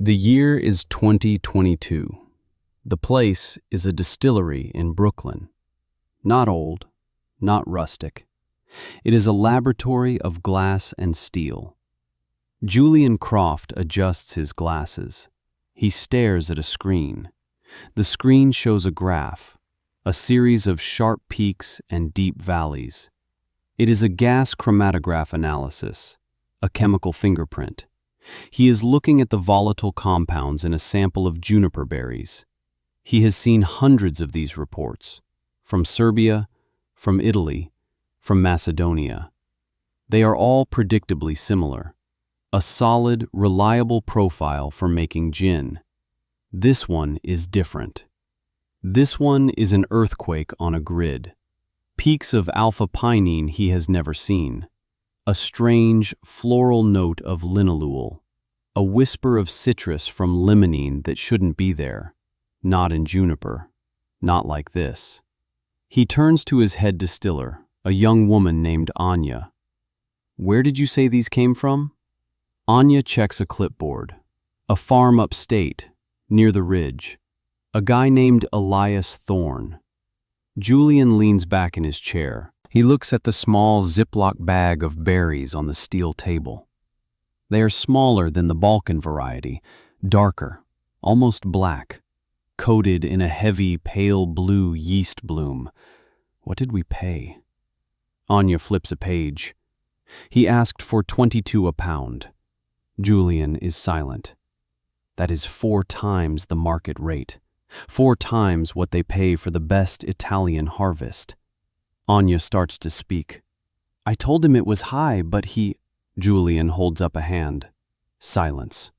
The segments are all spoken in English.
The year is 2022. The place is a distillery in Brooklyn. Not old, not rustic. It is a laboratory of glass and steel. Julian Croft adjusts his glasses. He stares at a screen. The screen shows a graph, a series of sharp peaks and deep valleys. It is a gas chromatograph analysis, a chemical fingerprint. He is looking at the volatile compounds in a sample of juniper berries. He has seen hundreds of these reports, from Serbia, from Italy, from Macedonia. They are all predictably similar. A solid, reliable profile for making gin. This one is different. This one is an earthquake on a grid. Peaks of alpha-pinene he has never seen. A strange, floral note of linalool. A whisper of citrus from limonene that shouldn't be there. Not in juniper. Not like this. He turns to his head distiller, a young woman named Anya. "Where did you say these came from?" Anya checks a clipboard. A farm upstate, near the ridge. A guy named Elias Thorne. Julian leans back in his chair. He looks at the small Ziploc bag of berries on the steel table. They are smaller than the Balkan variety, darker, almost black, coated in a heavy pale blue yeast bloom. What did we pay? Anya flips a page. He asked for 22 a pound. Julian is silent. That is 4 times the market rate, 4 times what they pay for the best Italian harvest. Anya starts to speak. "I told him it was high, but he—" Julian holds up a hand. Silence.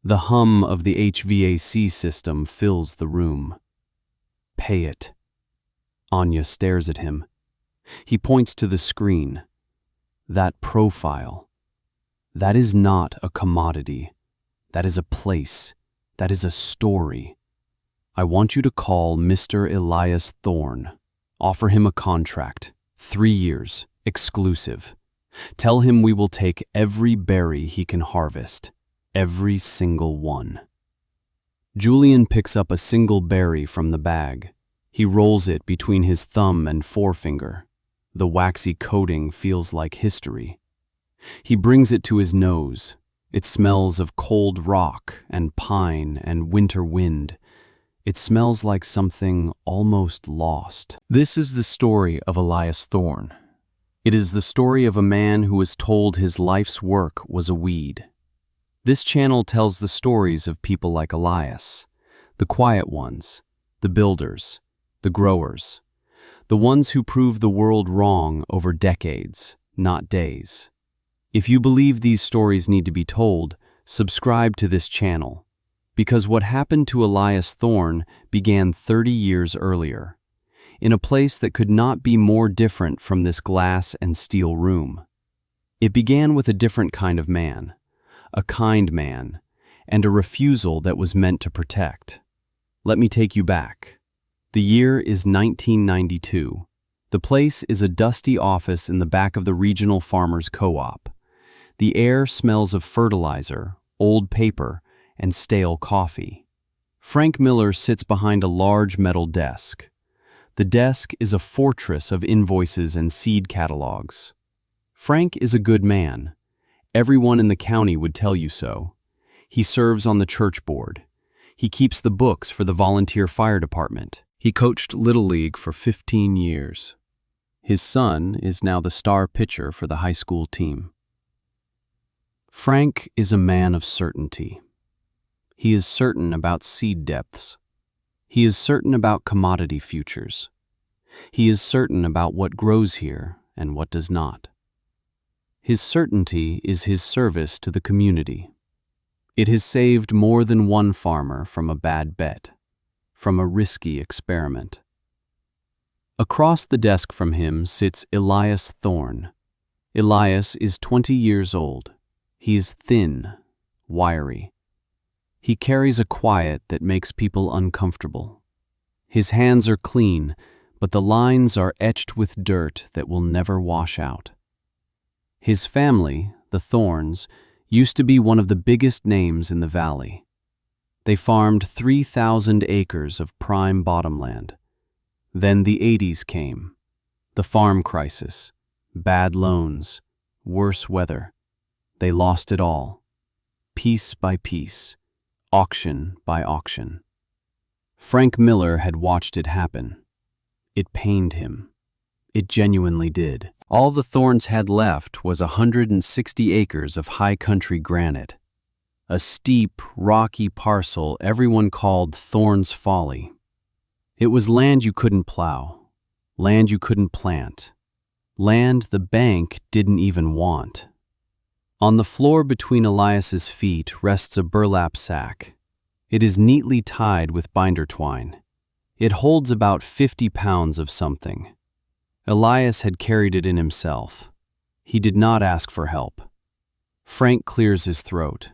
The hum of the HVAC system fills the room. "Pay it." Anya stares at him. He points to the screen. That profile. That is not a commodity. That is a place. That is a story. I want you to call Mr. Elias Thorne. Offer him a contract, 3 years, exclusive. Tell him we will take every berry he can harvest, every single one. Julian picks up a single berry from the bag. He rolls it between his thumb and forefinger. The waxy coating feels like history. He brings it to his nose. It smells of cold rock and pine and winter wind. It smells like something almost lost. This is the story of Elias Thorne. It is the story of a man who was told his life's work was a weed. This channel tells the stories of people like Elias, the quiet ones, the builders, the growers, the ones who prove the world wrong over decades, not days. If you believe these stories need to be told, subscribe to this channel. Because what happened to Elias Thorne began 30 years earlier, in a place that could not be more different from this glass and steel room. It began with a different kind of man, a kind man, and a refusal that was meant to protect. Let me take you back. The year is 1992. The place is a dusty office in the back of the regional farmers' co-op. The air smells of fertilizer, old paper, and stale coffee. Frank Miller sits behind a large metal desk. The desk is a fortress of invoices and seed catalogs. Frank is a good man. Everyone in the county would tell you so. He serves on the church board. He keeps the books for the volunteer fire department. He coached Little League for 15 years. His son is now the star pitcher for the high school team. Frank is a man of certainty. He is certain about seed depths. He is certain about commodity futures. He is certain about what grows here and what does not. His certainty is his service to the community. It has saved more than one farmer from a bad bet, from a risky experiment. Across the desk from him sits Elias Thorne. Elias is 20 years old. He is thin, wiry. He carries a quiet that makes people uncomfortable. His hands are clean, but the lines are etched with dirt that will never wash out. His family, the Thornes, used to be one of the biggest names in the valley. They farmed 3,000 acres of prime bottomland. Then the 80s came. The farm crisis, bad loans, worse weather. They lost it all, piece by piece, auction by auction. Frank Miller had watched it happen. It pained him. It genuinely did. All the Thorns had left was 160 acres of high country granite, a steep, rocky parcel everyone called Thorns Folly. It was land you couldn't plow, land you couldn't plant, land the bank didn't even want. On the floor between Elias's feet rests a burlap sack. It is neatly tied with binder twine. It holds about 50 pounds of something. Elias had carried it in himself. He did not ask for help. Frank clears his throat.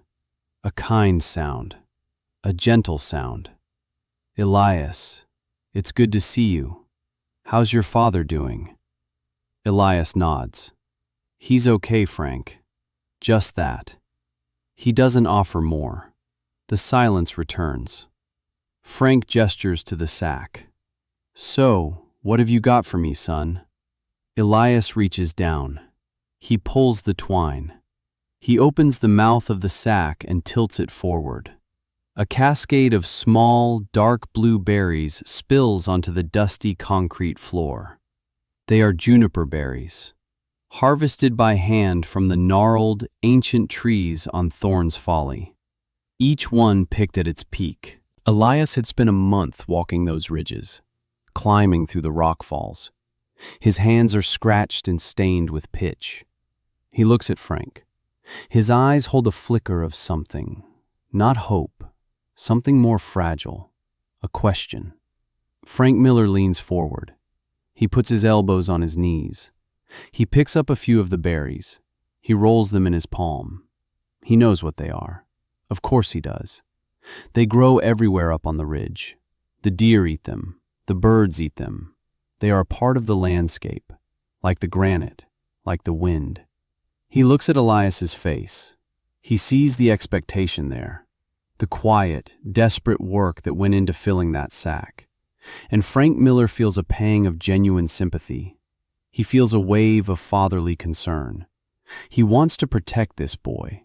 A kind sound. A gentle sound. Elias, it's good to see you. How's your father doing? Elias nods. He's okay, Frank. Just that. He doesn't offer more. The silence returns. Frank gestures to the sack. So, what have you got for me, son? Elias reaches down. He pulls the twine. He opens the mouth of the sack and tilts it forward. A cascade of small, dark blue berries spills onto the dusty concrete floor. They are juniper berries, harvested by hand from the gnarled, ancient trees on Thorns Folly. Each one picked at its peak. Elias had spent a month walking those ridges, climbing through the rock falls. His hands are scratched and stained with pitch. He looks at Frank. His eyes hold a flicker of something, not hope, something more fragile, a question. Frank Miller leans forward. He puts his elbows on his knees. He picks up a few of the berries. He rolls them in his palm. He knows what they are. Of course he does. They grow everywhere up on the ridge. The deer eat them. The birds eat them. They are a part of the landscape, like the granite, like the wind. He looks at Elias's face. He sees the expectation there, the quiet, desperate work that went into filling that sack. And Frank Miller feels a pang of genuine sympathy. He feels a wave of fatherly concern. He wants to protect this boy,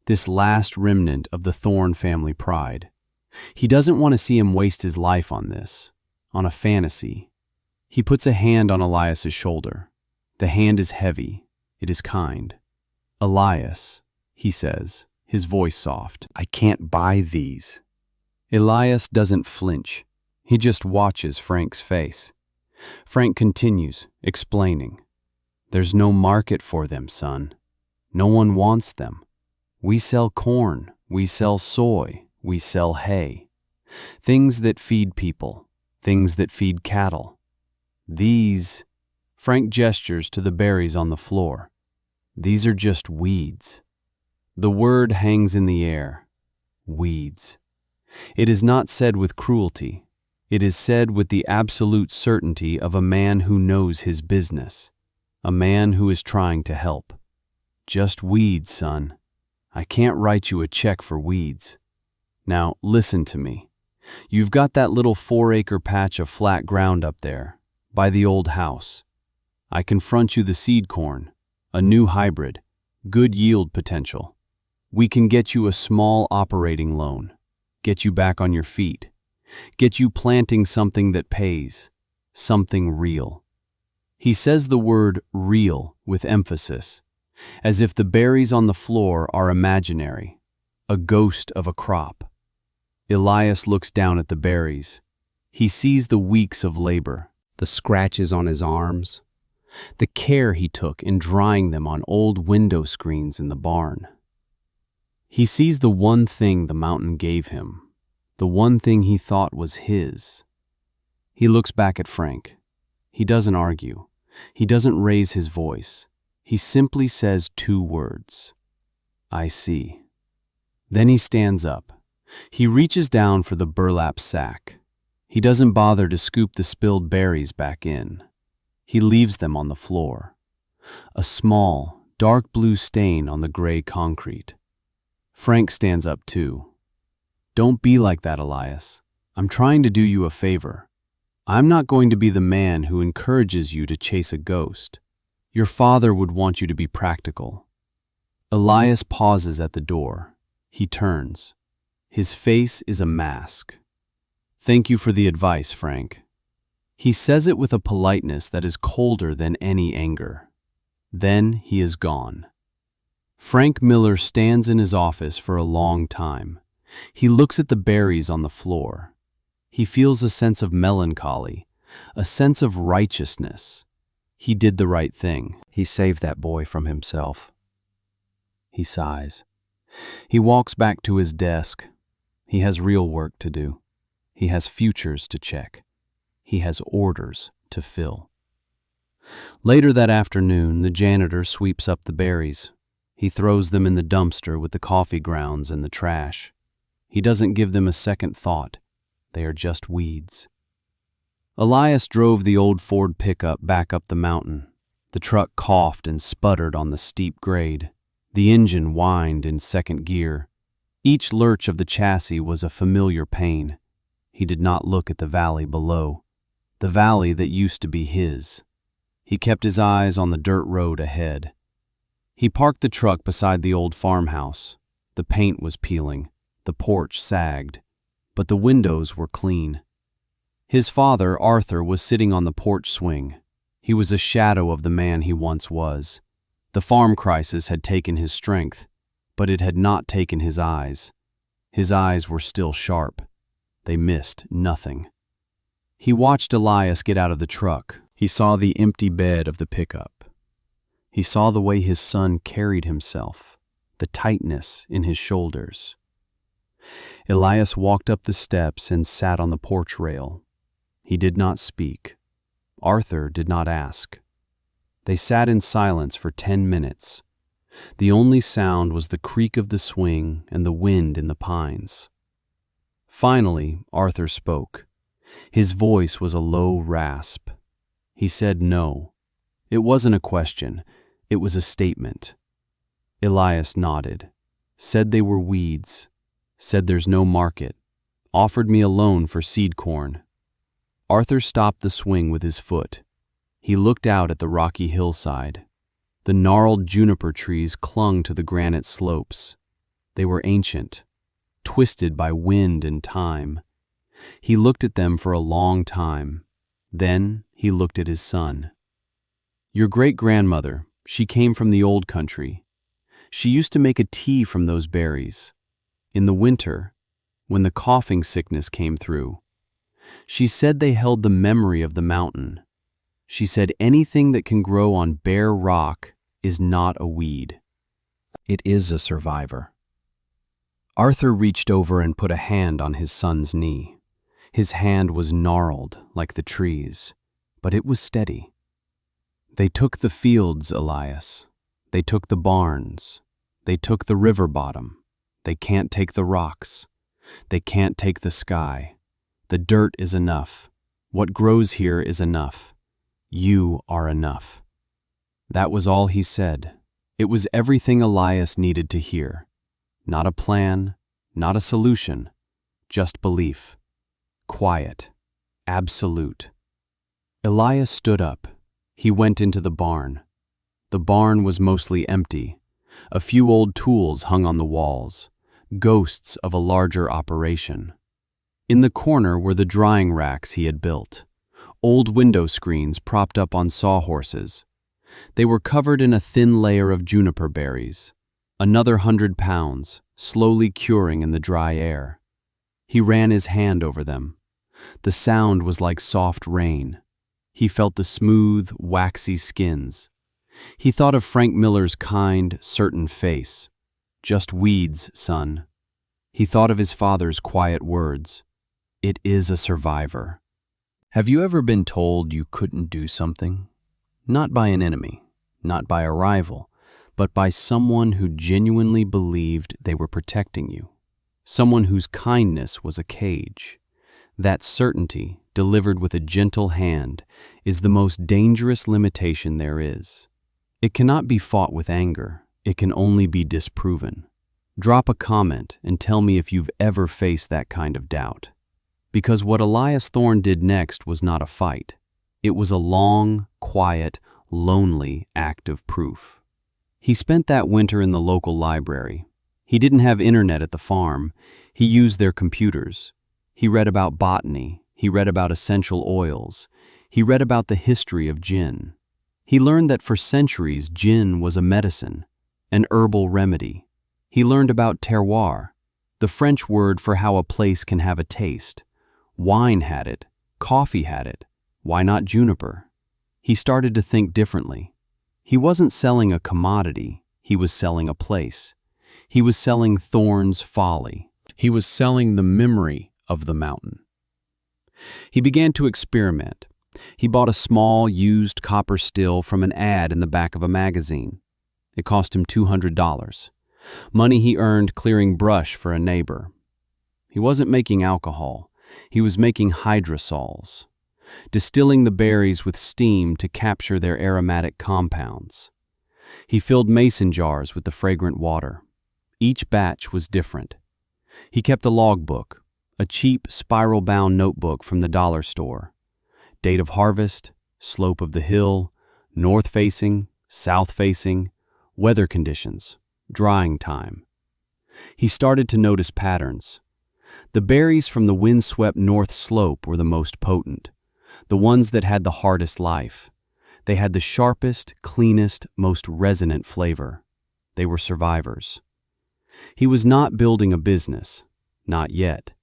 this last remnant of the Thorn family pride. He doesn't want to see him waste his life on this, on a fantasy. He puts a hand on Elias's shoulder. The hand is heavy. It is kind. Elias, he says, his voice soft, I can't buy these. Elias doesn't flinch. He just watches Frank's face. Frank continues, explaining. There's no market for them, son. No one wants them. We sell corn. We sell soy. We sell hay. Things that feed people. Things that feed cattle. These, Frank gestures to the berries on the floor. These are just weeds. The word hangs in the air. Weeds. It is not said with cruelty. It is said with the absolute certainty of a man who knows his business, a man who is trying to help. Just weeds, son. I can't write you a check for weeds. Now, listen to me. You've got that little 4-acre patch of flat ground up there, by the old house. I can front you the seed corn, a new hybrid, good yield potential. We can get you a small operating loan, get you back on your feet, get you planting something that pays, something real. He says the word real with emphasis, as if the berries on the floor are imaginary, a ghost of a crop. Elias looks down at the berries. He sees the weeks of labor, the scratches on his arms, the care he took in drying them on old window screens in the barn. He sees the one thing the mountain gave him, the one thing he thought was his. He looks back at Frank. He doesn't argue. He doesn't raise his voice. He simply says 2 words. I see. Then he stands up. He reaches down for the burlap sack. He doesn't bother to scoop the spilled berries back in. He leaves them on the floor. A small, dark blue stain on the gray concrete. Frank stands up too. Don't be like that, Elias. I'm trying to do you a favor. I'm not going to be the man who encourages you to chase a ghost. Your father would want you to be practical. Elias pauses at the door. He turns. His face is a mask. Thank you for the advice, Frank. He says it with a politeness that is colder than any anger. Then he is gone. Frank Miller stands in his office for a long time. He looks at the berries on the floor. He feels a sense of melancholy, a sense of righteousness. He did the right thing. He saved that boy from himself. He sighs. He walks back to his desk. He has real work to do. He has futures to check. He has orders to fill. Later that afternoon, the janitor sweeps up the berries. He throws them in the dumpster with the coffee grounds and the trash. He doesn't give them a second thought. They are just weeds. Elias drove the old Ford pickup back up the mountain. The truck coughed and sputtered on the steep grade. The engine whined in second gear. Each lurch of the chassis was a familiar pain. He did not look at the valley below, the valley that used to be his. He kept his eyes on the dirt road ahead. He parked the truck beside the old farmhouse. The paint was peeling, the porch sagged, but the windows were clean. His father, Arthur, was sitting on the porch swing. He was a shadow of the man he once was. The farm crisis had taken his strength, but it had not taken his eyes. His eyes were still sharp. They missed nothing. He watched Elias get out of the truck. He saw the empty bed of the pickup. He saw the way his son carried himself, the tightness in his shoulders. Elias walked up the steps and sat on the porch rail. He did not speak. Arthur did not ask. They sat in silence for 10 minutes. The only sound was the creak of the swing and the wind in the pines. Finally, Arthur spoke. His voice was a low rasp. He said no. It wasn't a question. It was a statement. Elias nodded, said they were weeds, said there's no market, offered me a loan for seed corn. Arthur stopped the swing with his foot. He looked out at the rocky hillside. The gnarled juniper trees clung to the granite slopes. They were ancient, twisted by wind and time. He looked at them for a long time. Then he looked at his son. Your great-grandmother, she came from the old country. She used to make a tea from those berries. In the winter, when the coughing sickness came through, she said they held the memory of the mountain. She said anything that can grow on bare rock is not a weed. It is a survivor. Arthur reached over and put a hand on his son's knee. His hand was gnarled like the trees, but it was steady. They took the fields, Elias. They took the barns. They took the river bottom. They can't take the rocks. They can't take the sky. The dirt is enough. What grows here is enough. You are enough. That was all he said. It was everything Elias needed to hear. Not a plan, not a solution, just belief. Quiet. Absolute. Elias stood up. He went into the barn. The barn was mostly empty. A few old tools hung on the walls, ghosts of a larger operation. In the corner were the drying racks he had built, old window screens propped up on sawhorses. They were covered in a thin layer of juniper berries, another 100 pounds, slowly curing in the dry air. He ran his hand over them. The sound was like soft rain. He felt the smooth, waxy skins. He thought of Frank Miller's kind, certain face. Just weeds, son. He thought of his father's quiet words. It is a survivor. Have you ever been told you couldn't do something? Not by an enemy, not by a rival, but by someone who genuinely believed they were protecting you. Someone whose kindness was a cage. That certainty, delivered with a gentle hand, is the most dangerous limitation there is. It cannot be fought with anger. It can only be disproven. Drop a comment and tell me if you've ever faced that kind of doubt. Because what Elias Thorne did next was not a fight. It was a long, quiet, lonely act of proof. He spent that winter in the local library. He didn't have internet at the farm. He used their computers. He read about botany. He read about essential oils. He read about the history of gin. He learned that for centuries gin was a medicine, an herbal remedy. He learned about terroir, the French word for how a place can have a taste. Wine had it, coffee had it. Why not Juniper? He started to think differently. He wasn't selling a commodity, he was selling a place. He was selling Thorne's folly. He was selling the memory of the mountain. He began to experiment. He bought a small, used copper still from an ad in the back of a magazine. It cost him $200, money he earned clearing brush for a neighbor. He wasn't making alcohol. He was making hydrosols, distilling the berries with steam to capture their aromatic compounds. He filled mason jars with the fragrant water. Each batch was different. He kept a logbook, a cheap spiral-bound notebook from the dollar store. Date of harvest, slope of the hill, north-facing, south-facing, weather conditions, drying time. He started to notice patterns. The berries from the wind-swept north slope were the most potent, the ones that had the hardest life. They had the sharpest, cleanest, most resonant flavor. They were survivors. He was not building a business, not yet.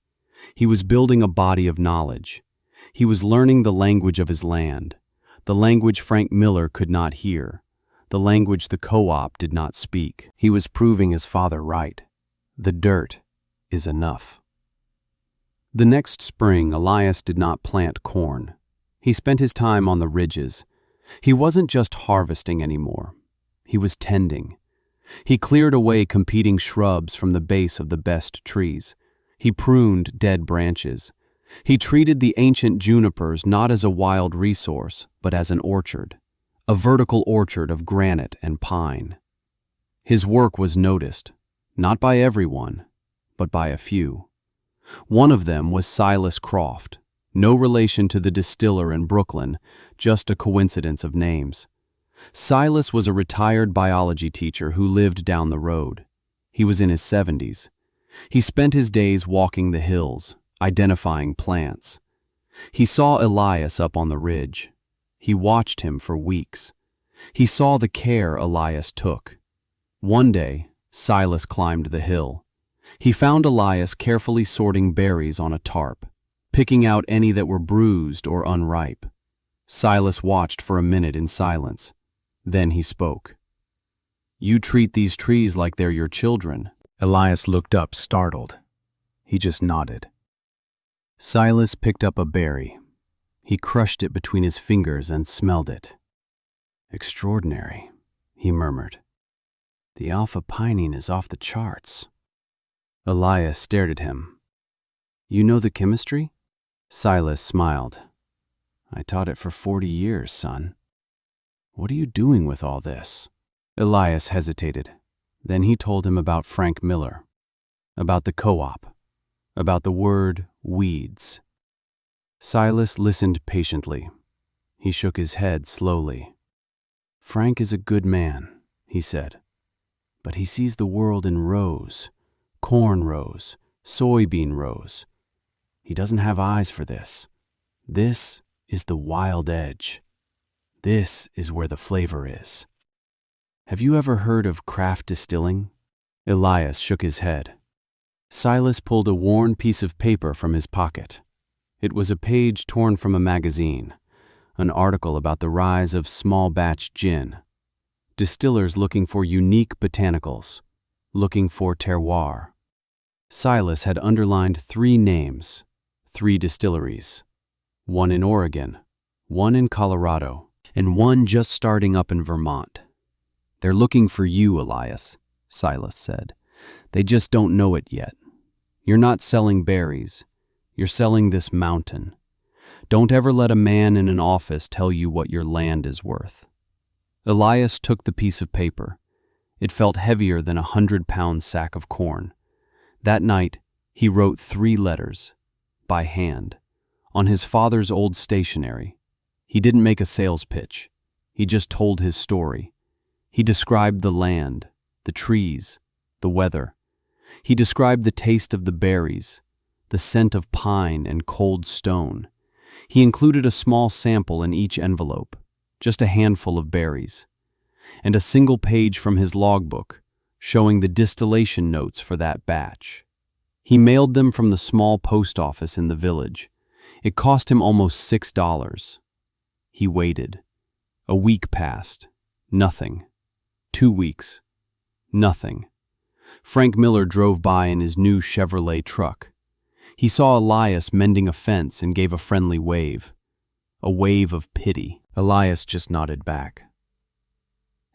He was building a body of knowledge. He was learning the language of his land, the language Frank Miller could not hear, the language the co-op did not speak. He was proving his father right. The dirt is enough. The next spring, Elias did not plant corn. He spent his time on the ridges. He wasn't just harvesting anymore. He was tending. He cleared away competing shrubs from the base of the best trees. He pruned dead branches. He treated the ancient junipers not as a wild resource, but as an orchard, a vertical orchard of granite and pine. His work was noticed, not by everyone, but by a few. One of them was Silas Croft, no relation to the distiller in Brooklyn, just a coincidence of names. Silas was a retired biology teacher who lived down the road. He was in his 70s. He spent his days walking the hills, identifying plants. He saw Elias up on the ridge. He watched him for weeks. He saw the care Elias took. One day, Silas climbed the hill. He found Elias carefully sorting berries on a tarp, picking out any that were bruised or unripe. Silas watched for a minute in silence. Then he spoke. "You treat these trees like they're your children." Elias looked up, startled. He just nodded. Silas picked up a berry. He crushed it between his fingers and smelled it. "Extraordinary," he murmured. "The alpha-pinene is off the charts." Elias stared at him. "You know the chemistry?" Silas smiled. "I taught it for 40 years, son." "What are you doing with all this?" Elias hesitated. Then he told him about Frank Miller, about the co-op, about the word weeds. Silas listened patiently. He shook his head slowly. "Frank is a good man," he said, "but he sees the world in rows, corn rows, soybean rows. He doesn't have eyes for this. This is the wild edge. This is where the flavor is." "Have you ever heard of craft distilling?" Elias shook his head. Silas pulled a worn piece of paper from his pocket. It was a page torn from a magazine, an article about the rise of small-batch gin. Distillers looking for unique botanicals, looking for terroir. Silas had underlined 3 names, 3 distilleries. One in Oregon, one in Colorado, and one just starting up in Vermont. "They're looking for you, Elias," Silas said. "They just don't know it yet. You're not selling berries. You're selling this mountain. Don't ever let a man in an office tell you what your land is worth." Elias took the piece of paper. It felt heavier than a 100-pound sack of corn. That night, he wrote 3 letters, by hand, on his father's old stationery. He didn't make a sales pitch. He just told his story. He described the land, the trees, the weather. He described the taste of the berries, the scent of pine and cold stone. He included a small sample in each envelope, just a handful of berries, and a single page from his logbook showing the distillation notes for that batch. He mailed them from the small post office in the village. It cost him almost $6. He waited. A week passed. Nothing. 2 weeks. Nothing. Frank Miller drove by in his new Chevrolet truck. He saw Elias mending a fence and gave a friendly wave. A wave of pity. Elias just nodded back.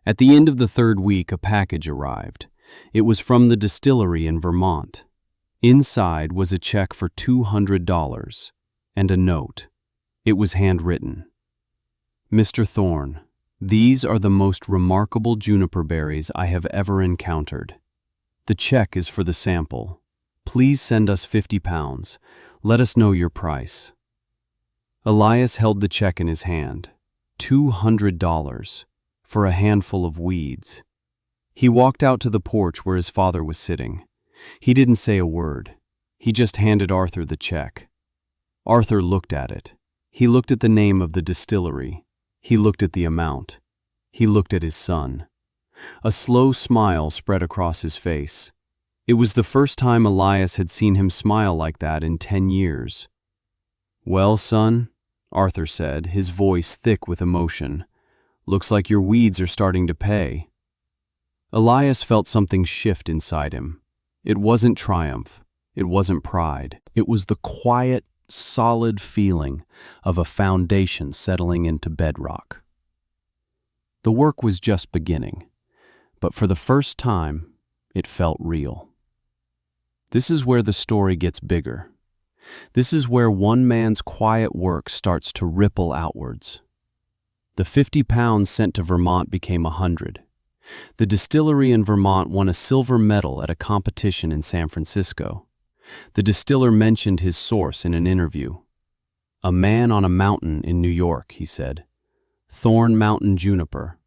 At the end of the 3rd week, a package arrived. It was from the distillery in Vermont. Inside was a check for $200 and a note. It was handwritten. Mr. Thorne, these are the most remarkable juniper berries I have ever encountered. The check is for the sample. Please send us 50 pounds. Let us know your price. Elias held the check in his hand. $200 for a handful of weeds. He walked out to the porch where his father was sitting. He didn't say a word. He just handed Arthur the check. Arthur looked at it. He looked at the name of the distillery. He looked at the amount. He looked at his son. A slow smile spread across his face. It was the first time Elias had seen him smile like that in 10 years. "Well, son," Arthur said, his voice thick with emotion, "looks like your weeds are starting to pay." Elias felt something shift inside him. It wasn't triumph. It wasn't pride. It was the quiet, solid feeling of a foundation settling into bedrock. The work was just beginning, but for the first time, it felt real. This is where the story gets bigger. This is where one man's quiet work starts to ripple outwards. The 50 pounds sent to Vermont became 100. The distillery in Vermont won a silver medal at a competition in San Francisco. The distiller mentioned his source in an interview. "A man on a mountain in New York," he said. "Thorn Mountain Juniper."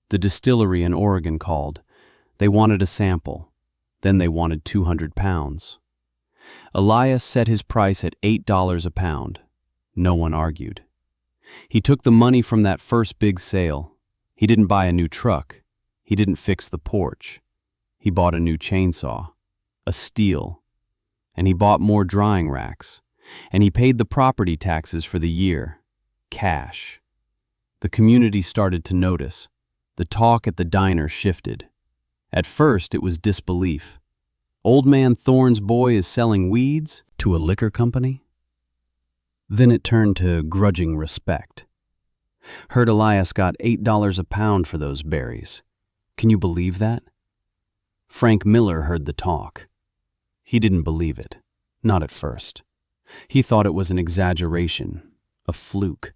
The distillery in Oregon called. They wanted a sample. Then they wanted 200 pounds. Elias set his price at $8 a pound. No one argued. He took the money from that first big sale. He didn't buy a new truck. He didn't fix the porch. He bought a new chainsaw, a steel, and he bought more drying racks, and he paid the property taxes for the year, cash. The community started to notice. The talk at the diner shifted. At first, it was disbelief. Old Man Thorne's boy is selling weeds to a liquor company? Then it turned to grudging respect. Heard Elias got $8 a pound for those berries. Can you believe that? Frank Miller heard the talk. He didn't believe it, not at first. He thought it was an exaggeration, a fluke.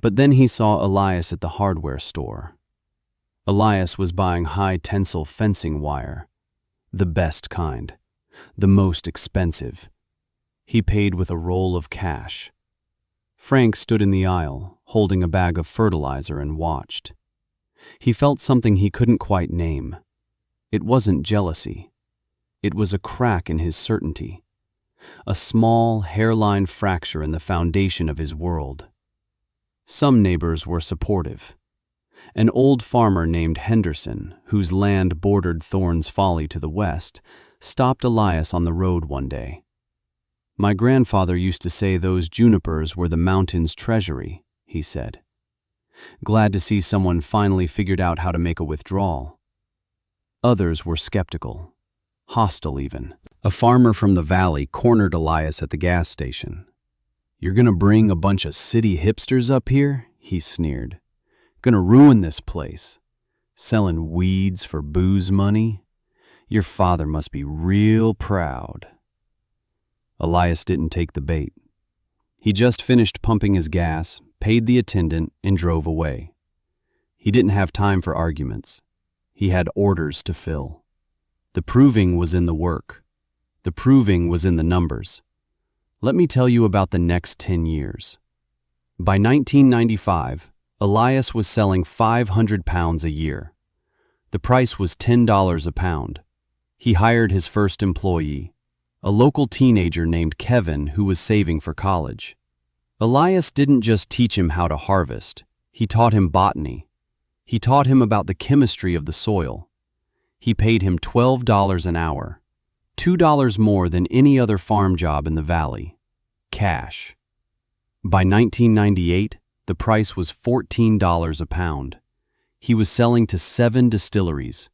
But then he saw Elias at the hardware store. Elias was buying high-tensile fencing wire, the best kind, the most expensive. He paid with a roll of cash. Frank stood in the aisle, holding a bag of fertilizer, and watched. He felt something he couldn't quite name. It wasn't jealousy. It was a crack in his certainty, a small hairline fracture in the foundation of his world. Some neighbors were supportive. An old farmer named Henderson, whose land bordered Thorne's Folly to the west, stopped Elias on the road one day. "My grandfather used to say those junipers were the mountain's treasury," he said. Glad to see someone finally figured out how to make a withdrawal. Others were skeptical, hostile even. A farmer from the valley cornered Elias at the gas station. "You're gonna bring a bunch of city hipsters up here?" he sneered. "Gonna ruin this place. Selling weeds for booze money? Your father must be real proud." Elias didn't take the bait. He just finished pumping his gas, paid the attendant, and drove away. He didn't have time for arguments. He had orders to fill. The proving was in the work. The proving was in the numbers. Let me tell you about the next 10 years. By 1995, Elias was selling 500 pounds a year. The price was $10 a pound. He hired his first employee, a local teenager named Kevin who was saving for college. Elias didn't just teach him how to harvest, he taught him botany. He taught him about the chemistry of the soil. He paid him $12 an hour, $2 more than any other farm job in the valley. Cash. By 1998, the price was $14 a pound. He was selling to 7 distilleries.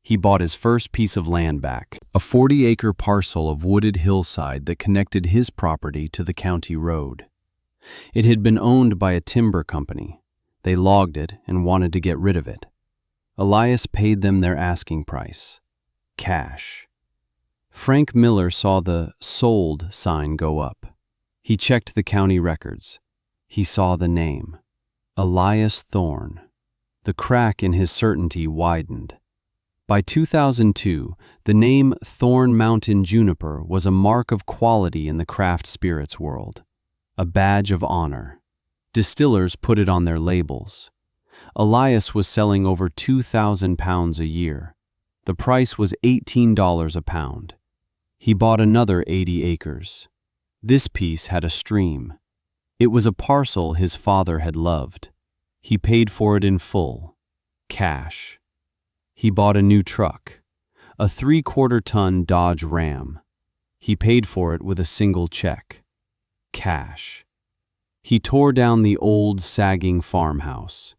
He bought his first piece of land back, a 40-acre parcel of wooded hillside that connected his property to the county road. It had been owned by a timber company. They logged it and wanted to get rid of it. Elias paid them their asking price, cash. Frank Miller saw the "sold" sign go up. He checked the county records. He saw the name, Elias Thorne. The crack in his certainty widened. By 2002, the name Thorne Mountain Juniper was a mark of quality in the craft spirits world, a badge of honor. Distillers put it on their labels. Elias was selling over 2,000 pounds a year. The price was $18 a pound. He bought another 80 acres. This piece had a stream. It was a parcel his father had loved. He paid for it in full, cash. He bought a new truck, a 3/4-ton Dodge Ram. He paid for it with a single check, cash. He tore down the old, sagging farmhouse.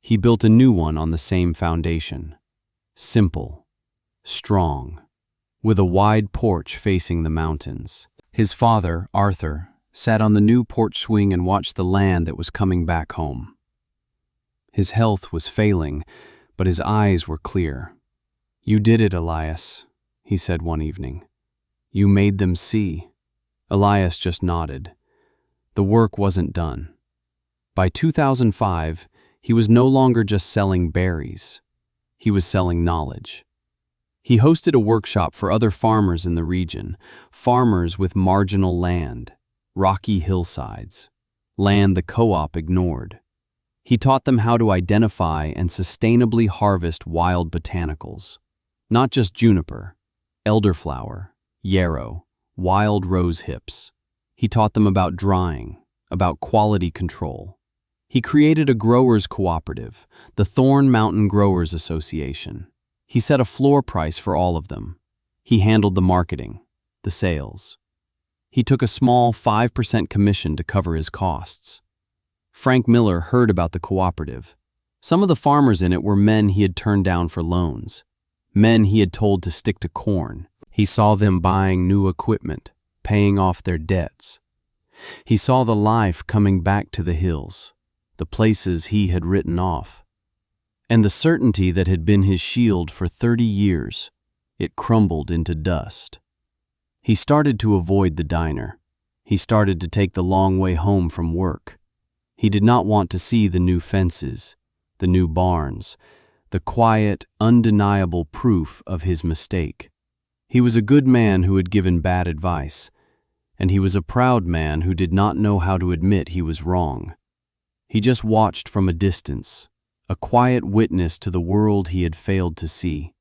He built a new one on the same foundation. Simple, strong, with a wide porch facing the mountains. His father, Arthur, sat on the new porch swing and watched the land that was coming back home. His health was failing, but his eyes were clear. "You did it, Elias," he said one evening. "You made them see." Elias just nodded. The work wasn't done. By 2005, he was no longer just selling berries. He was selling knowledge. He hosted a workshop for other farmers in the region, farmers with marginal land, rocky hillsides, land the co-op ignored. He taught them how to identify and sustainably harvest wild botanicals, not just juniper, elderflower, yarrow, wild rose hips. He taught them about drying, about quality control. He created a growers cooperative, the Thorne Mountain Growers Association. He set a floor price for all of them. He handled the marketing, the sales. He took a small 5% commission to cover his costs. Frank Miller heard about the cooperative. Some of the farmers in it were men he had turned down for loans, men he had told to stick to corn. He saw them buying new equipment, paying off their debts. He saw the life coming back to the hills, the places he had written off. And the certainty that had been his shield for 30 years, it crumbled into dust. He started to avoid the diner. He started to take the long way home from work. He did not want to see the new fences, the new barns, the quiet, undeniable proof of his mistake. He was a good man who had given bad advice, and he was a proud man who did not know how to admit he was wrong. He just watched from a distance, a quiet witness to the world he had failed to see.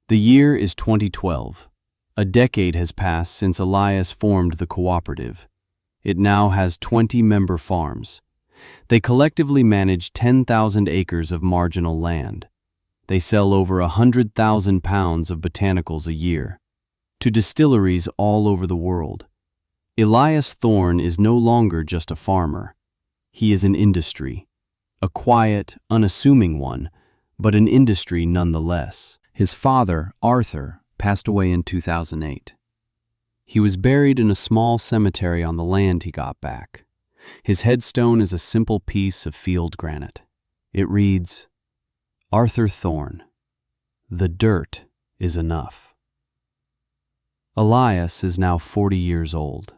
The year is 2012. A decade has passed since Elias formed the cooperative. It now has 20 member farms. They collectively manage 10,000 acres of marginal land. They sell over 100,000 pounds of botanicals a year to distilleries all over the world. Elias Thorne is no longer just a farmer. He is an industry. A quiet, unassuming one, but an industry nonetheless. His father, Arthur, passed away in 2008. He was buried in a small cemetery on the land he got back. His headstone is a simple piece of field granite. It reads, "Arthur Thorne, the dirt is enough." Elias is now 40 years old.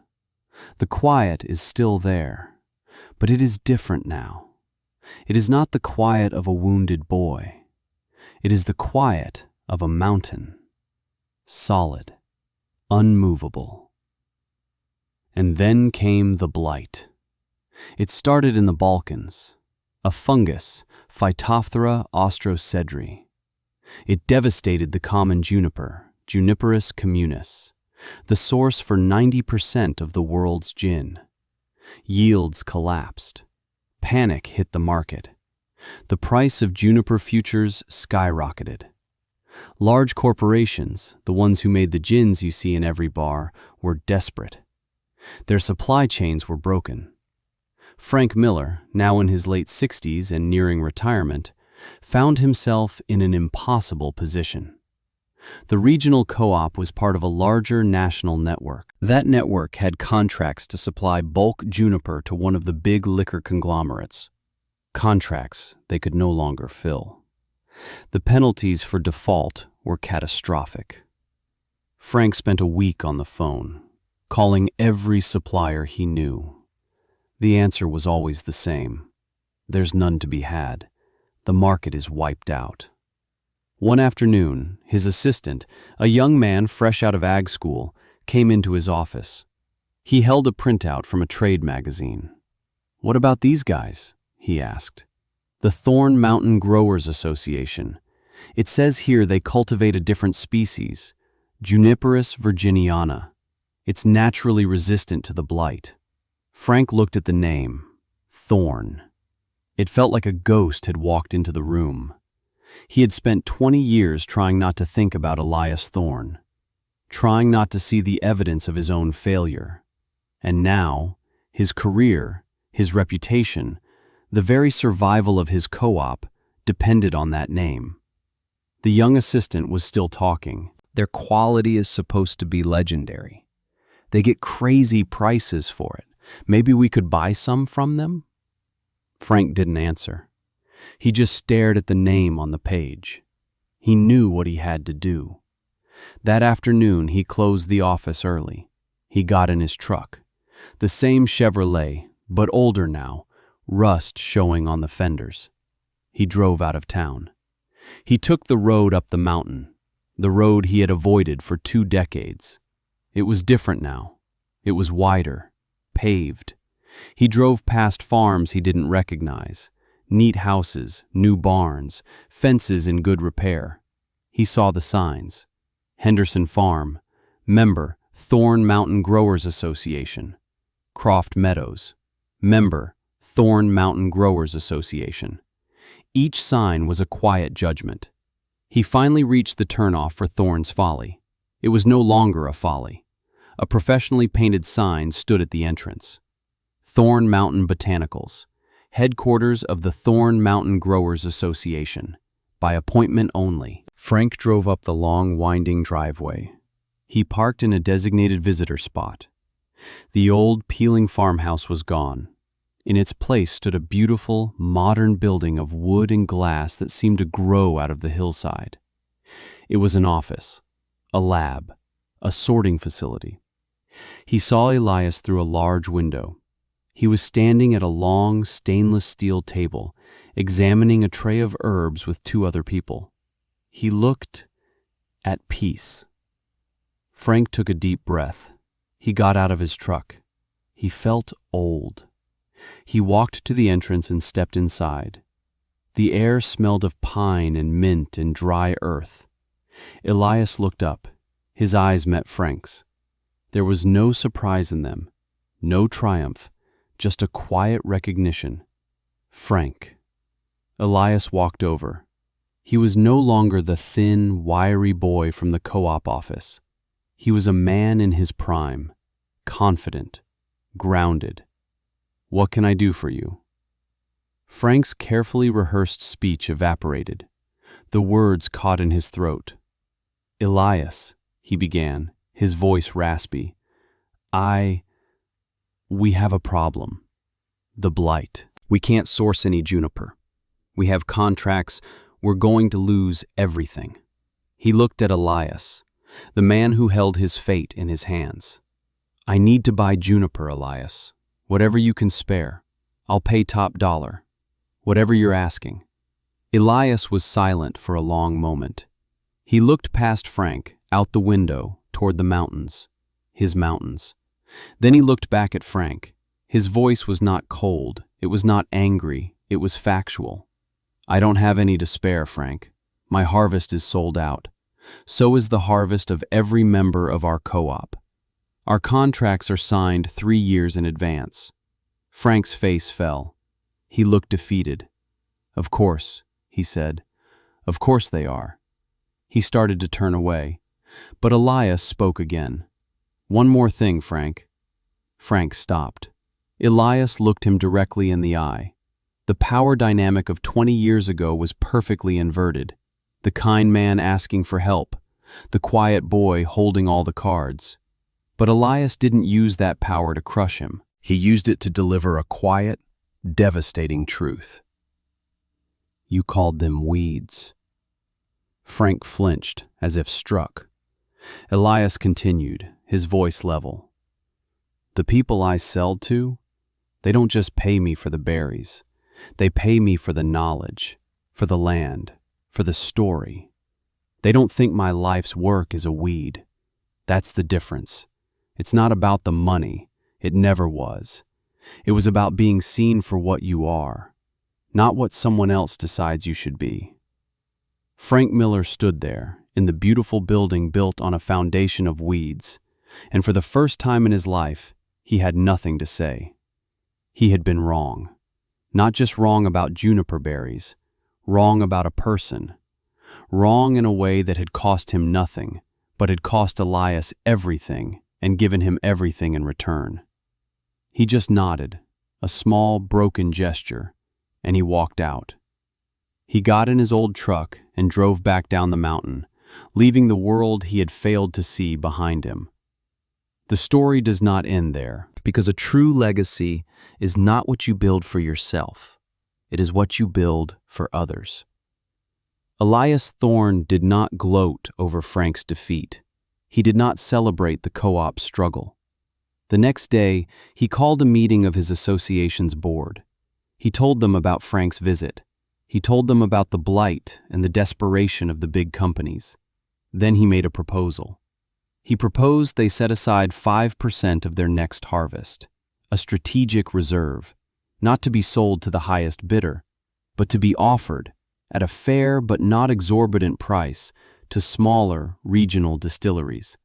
The quiet is still there, but it is different now. It is not the quiet of a wounded boy. It is the quiet of a mountain, solid, unmovable. And then came the blight. It started in the Balkans, a fungus, Phytophthora austrocedri. It devastated the common juniper, Juniperus communis, the source for 90% of the world's gin. Yields collapsed. Panic hit the market. The price of juniper futures skyrocketed. Large corporations, the ones who made the gins you see in every bar, were desperate. Their supply chains were broken. Frank Miller, now in his late 60s and nearing retirement, found himself in an impossible position. The regional co-op was part of a larger national network. That network had contracts to supply bulk juniper to one of the big liquor conglomerates. Contracts they could no longer fill. The penalties for default were catastrophic. Frank spent a week on the phone, calling every supplier he knew. The answer was always the same. There's none to be had. The market is wiped out. One afternoon, his assistant, a young man fresh out of ag school, came into his office. He held a printout from a trade magazine. "What about these guys?" he asked. "The Thorn Mountain Growers Association. It says here they cultivate a different species, Juniperus virginiana. It's naturally resistant to the blight." Frank looked at the name, Thorn. It felt like a ghost had walked into the room. He had spent 20 years trying not to think about Elias Thorn, trying not to see the evidence of his own failure. And now, his career, his reputation, the very survival of his co-op depended on that name. The young assistant was still talking. "Their quality is supposed to be legendary. They get crazy prices for it. Maybe we could buy some from them?" Frank didn't answer. He just stared at the name on the page. He knew what he had to do. That afternoon, he closed the office early. He got in his truck. The same Chevrolet, but older now, rust showing on the fenders. He drove out of town. He took the road up the mountain, the road he had avoided for 2 decades. It was different now. It was wider, paved. He drove past farms he didn't recognize. Neat houses, new barns, fences in good repair. He saw the signs. Henderson Farm, member, Thorn Mountain Growers Association. Croft Meadows, member, Thorn Mountain Growers Association. Each sign was a quiet judgment. He finally reached the turnoff for Thorn's Folly. It was no longer a folly. A professionally painted sign stood at the entrance. Thorn Mountain Botanicals, headquarters of the Thorn Mountain Growers Association, by appointment only. Frank drove up the long, winding driveway. He parked in a designated visitor spot. The old, peeling farmhouse was gone. In its place stood a beautiful, modern building of wood and glass that seemed to grow out of the hillside. It was an office, a lab, a sorting facility. He saw Elias through a large window. He was standing at a long, stainless steel table, examining a tray of herbs with 2 other people. He looked at peace. Frank took a deep breath. He got out of his truck. He felt old. He walked to the entrance and stepped inside. The air smelled of pine and mint and dry earth. Elias looked up. His eyes met Frank's. There was no surprise in them, no triumph, just a quiet recognition. Frank. Elias walked over. He was no longer the thin, wiry boy from the co-op office. He was a man in his prime, confident, grounded. "What can I do for you?" Frank's carefully rehearsed speech evaporated. The words caught in his throat. "Elias," he began, his voice raspy. We have a problem. The blight. We can't source any juniper. We have contracts. We're going to lose everything." He looked at Elias, the man who held his fate in his hands. "I need to buy juniper, Elias. Whatever you can spare. I'll pay top dollar. Whatever you're asking." Elias was silent for a long moment. He looked past Frank, out the window, toward the mountains. His mountains. Then he looked back at Frank. His voice was not cold, it was not angry, it was factual. "I don't have any to spare, Frank. My harvest is sold out. So is the harvest of every member of our co-op. Our contracts are signed 3 years in advance." Frank's face fell. He looked defeated. "Of course," he said. "Of course they are." He started to turn away, but Elias spoke again. "One more thing, Frank." Frank stopped. Elias looked him directly in the eye. The power dynamic of 20 years ago was perfectly inverted. The kind man asking for help, the quiet boy holding all the cards. But Elias didn't use that power to crush him. He used it to deliver a quiet, devastating truth. "You called them weeds." Frank flinched, as if struck. Elias continued, his voice level. "The people I sell to, they don't just pay me for the berries. They pay me for the knowledge, for the land, for the story. They don't think my life's work is a weed. That's the difference. It's not about the money. It never was. It was about being seen for what you are, not what someone else decides you should be." Frank Miller stood there, in the beautiful building built on a foundation of weeds, and for the first time in his life, he had nothing to say. He had been wrong. Not just wrong about juniper berries, wrong about a person. Wrong in a way that had cost him nothing, but had cost Elias everything and given him everything in return. He just nodded, a small, broken gesture, and he walked out. He got in his old truck and drove back down the mountain, leaving the world he had failed to see behind him. The story does not end there, because a true legacy is not what you build for yourself. It is what you build for others. Elias Thorne did not gloat over Frank's defeat. He did not celebrate the co-op's struggle. The next day, he called a meeting of his association's board. He told them about Frank's visit. He told them about the blight and the desperation of the big companies. Then he made a proposal. He proposed they set aside 5% of their next harvest, a strategic reserve, not to be sold to the highest bidder, but to be offered, at a fair but not exorbitant price, to smaller, regional distilleries,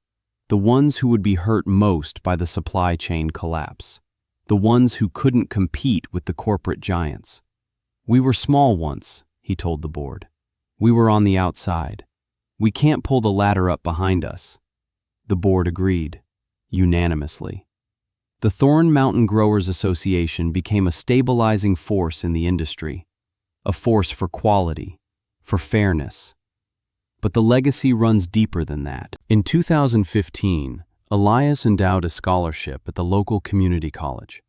the ones who would be hurt most by the supply chain collapse, the ones who couldn't compete with the corporate giants. "We were small once," he told the board. "We were on the outside. We can't pull the ladder up behind us." The board agreed, unanimously. The Thorne Mountain Growers Association became a stabilizing force in the industry, a force for quality, for fairness. But the legacy runs deeper than that. In 2015, Elias endowed a scholarship at the local community college,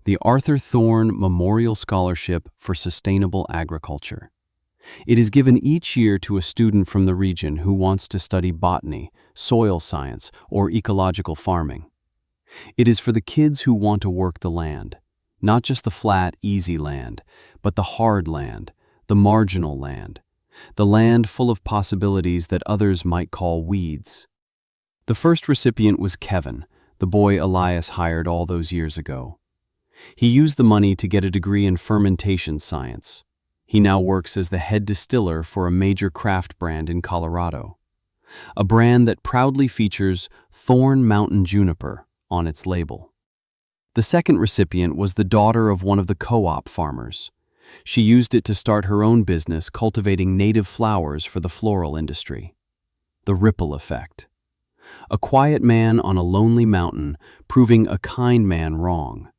the Arthur Thorne Memorial Scholarship for Sustainable Agriculture. It is given each year to a student from the region who wants to study botany, soil science, or ecological farming. It is for the kids who want to work the land, not just the flat, easy land, but the hard land, the marginal land, the land full of possibilities that others might call weeds. The first recipient was Kevin, the boy Elias hired all those years ago. He used the money to get a degree in fermentation science. He now works as the head distiller for a major craft brand in Colorado, a brand that proudly features Thorne Mountain Juniper on its label. The second recipient was the daughter of one of the co-op farmers. She used it to start her own business cultivating native flowers for the floral industry. The ripple effect. A quiet man on a lonely mountain proving a kind man wrong,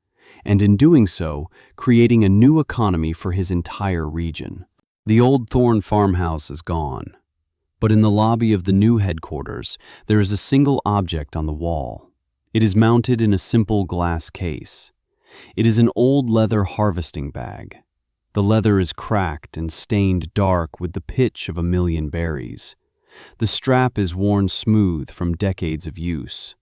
and in doing so, creating a new economy for his entire region. The old Thorne farmhouse is gone, but in the lobby of the new headquarters, there is a single object on the wall. It is mounted in a simple glass case. It is an old leather harvesting bag. The leather is cracked and stained dark with the pitch of 1,000,000 berries. The strap is worn smooth from decades of use.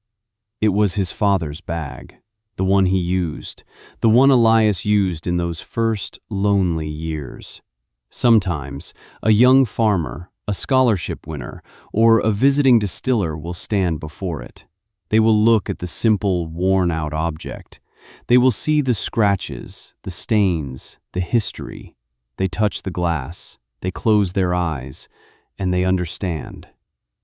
It was his father's bag, the one he used, the one Elias used in those first lonely years. Sometimes, a young farmer, a scholarship winner, or a visiting distiller will stand before it. They will look at the simple, worn-out object. They will see the scratches, the stains, the history. They touch the glass, they close their eyes, and they understand.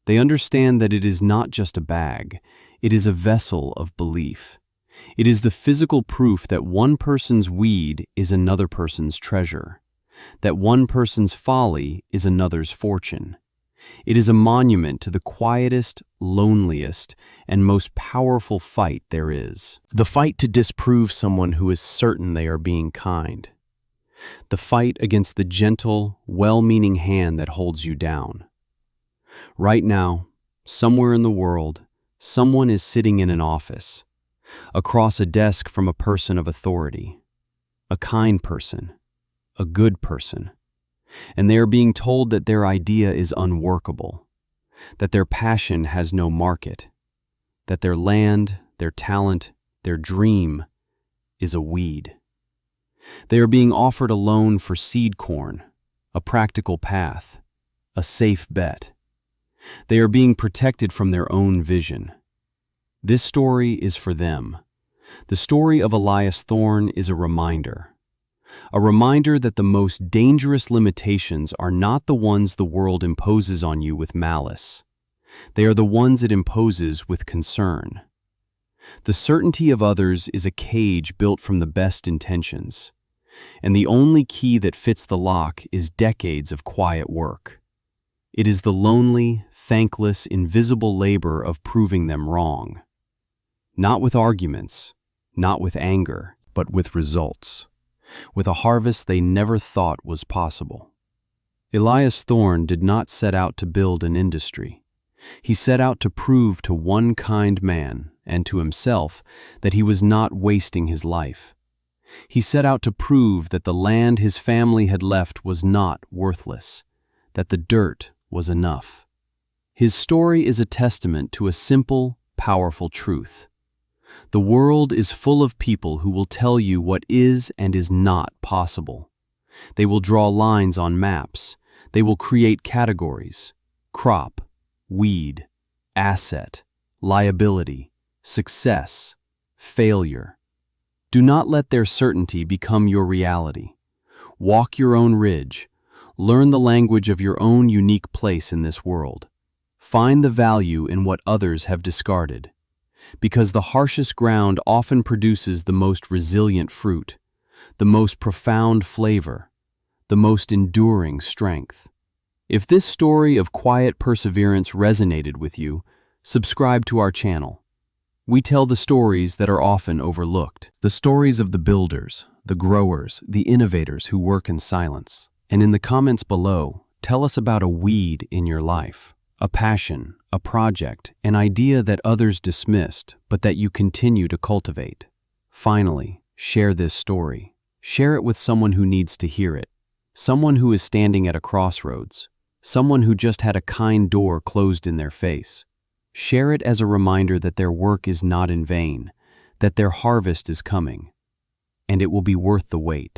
They understand that it is not just a bag, it is a vessel of belief. It is the physical proof that one person's weed is another person's treasure, that one person's folly is another's fortune. It is a monument to the quietest, loneliest, and most powerful fight there is. The fight to disprove someone who is certain they are being kind. The fight against the gentle, well-meaning hand that holds you down. Right now, somewhere in the world, someone is sitting in an office, across a desk from a person of authority, a kind person, a good person, and they are being told that their idea is unworkable, that their passion has no market, that their land, their talent, their dream is a weed. They are being offered a loan for seed corn, a practical path, a safe bet. They are being protected from their own vision. This story is for them. The story of Elias Thorne is a reminder that the most dangerous limitations are not the ones the world imposes on you with malice. They are the ones it imposes with concern. The certainty of others is a cage built from the best intentions, and the only key that fits the lock is decades of quiet work. It is the lonely, thankless, invisible labor of proving them wrong. Not with arguments, not with anger, but with results. With a harvest they never thought was possible. Elias Thorne did not set out to build an industry. He set out to prove to one kind man and to himself that he was not wasting his life. He set out to prove that the land his family had left was not worthless, that the dirt was enough. His story is a testament to a simple, powerful truth. The world is full of people who will tell you what is and is not possible. They will draw lines on maps. They will create categories: crop, weed, asset, liability, success, failure. Do not let their certainty become your reality. Walk your own ridge. Learn the language of your own unique place in this world. Find the value in what others have discarded. Because the harshest ground often produces the most resilient fruit, the most profound flavor, the most enduring strength. If this story of quiet perseverance resonated with you, subscribe to our channel. We tell the stories that are often overlooked, the stories of the builders, the growers, the innovators who work in silence. And in the comments below, tell us about a weed in your life, a passion, a project, an idea that others dismissed, but that you continue to cultivate. Finally, share this story. Share it with someone who needs to hear it, someone who is standing at a crossroads, someone who just had a kind door closed in their face. Share it as a reminder that their work is not in vain, that their harvest is coming, and it will be worth the wait.